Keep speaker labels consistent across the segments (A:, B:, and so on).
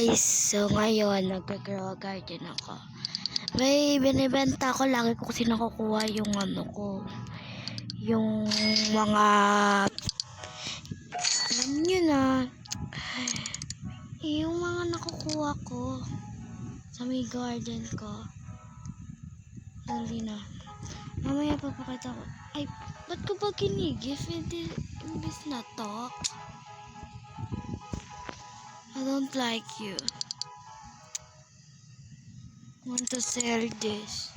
A: guys, so ngayon nag-grow garden ako. May binibenta ko, lagi ko kasi nakukuha yung yung mga, alam nyo na, yung mga nakukuha ko sa may garden ko. Dali na. Mamaya papakita ko. Ay, ba't ko ba kinigif? Imbis na talk. I don't like you. Want to sell this.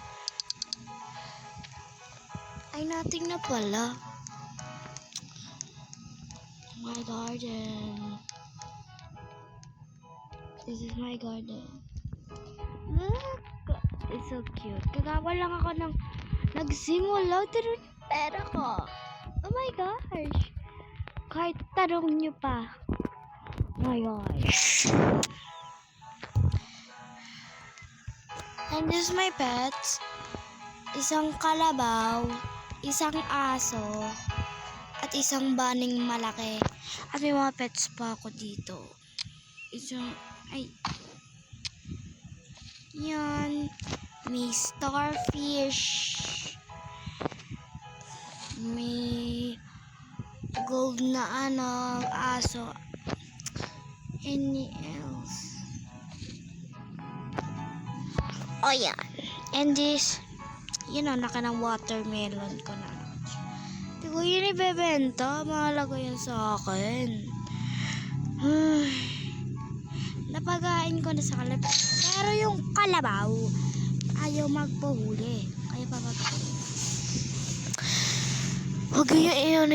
A: Ay, nothing na pala. My garden. This is my garden. Look! It's so cute. Kagawa lang ako ng nagsimula. Pero pera ko. Oh my gosh. Kahit tanong nyo pa. Oh my gosh. And this is my pets. Isang kalabaw, isang aso, at isang baning malaki. At may mga pets pa ako dito. Yan. May starfish. May gold na aso. Any else? Oh yeah. And this, naka ng watermelon ko na. Hindi ko yun ibebenta. Mahalaga yan sa akin. Napagain ko na sa kalabaw. Pero yung kalabaw, ayaw magpahuli. Kaya papagpahuli. Huwag yun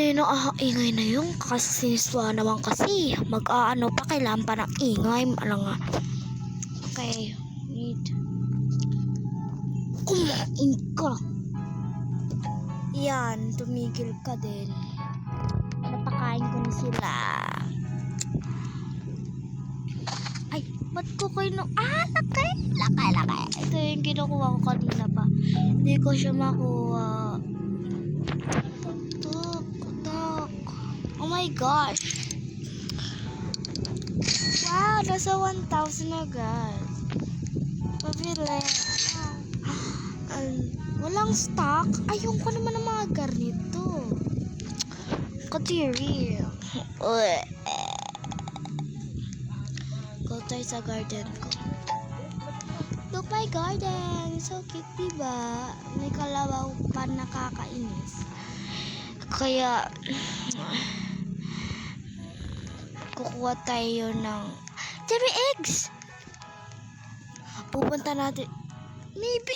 A: ingay na yung kasi siniswa naman kasi. Mag-aano pa, kailangan pa ng ingay. Alam nga. Okay. Need. Kumain ka. Yan. Tumigil ka din. Napakain ko na sila. Ay, ba't ko kayo laki. Ito yung kinukuha ko kanina pa. Hindi ko siya makuha. Oh my gosh. Wow, nasa 1,000 agad. Pabili. Walang stock. Ayun ko naman ng mga garnito. Kadiri. Go tayo sa garden ko. Look my garden. So cute, diba? May kalabaw pa nakakainis. Kaya kukuha tayo ng cherry eggs. Pupunta natin. Maybe.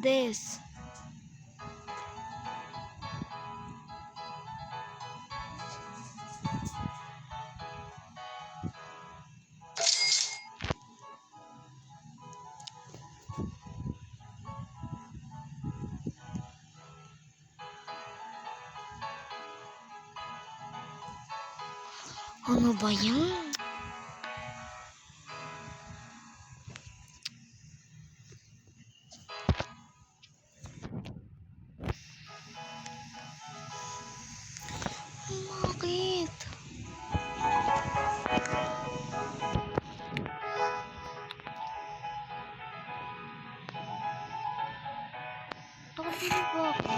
A: This. Ano ba yan? Bakit? Nakapili ba ako?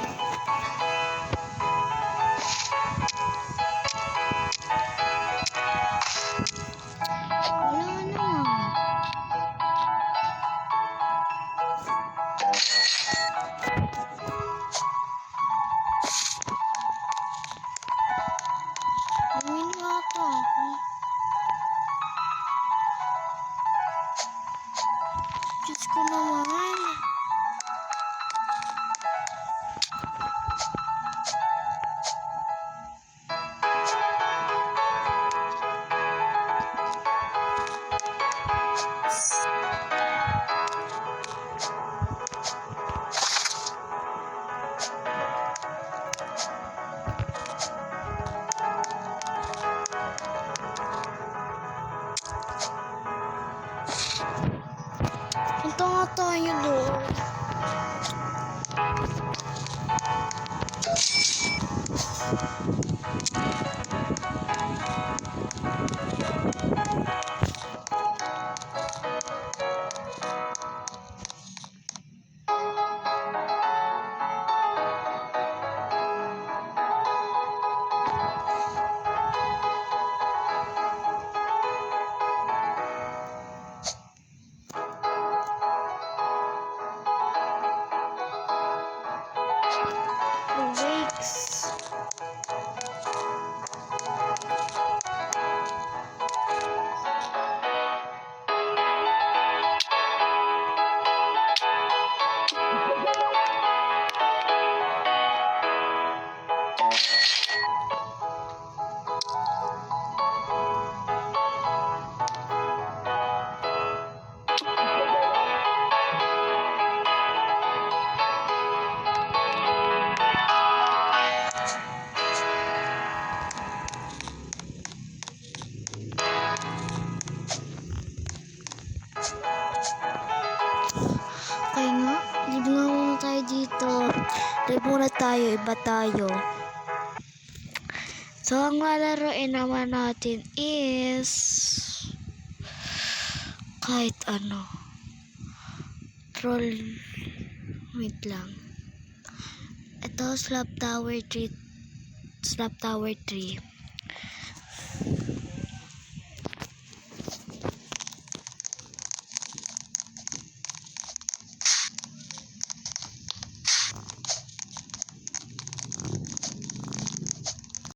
A: Diyos ko naman. Punta nga tayo doon. Live muna tayo, iba tayo. So, ang lalaroin naman natin is kahit ano. Troll. Wait lang. Ito, Slap Tower 3. Slap Tower 3.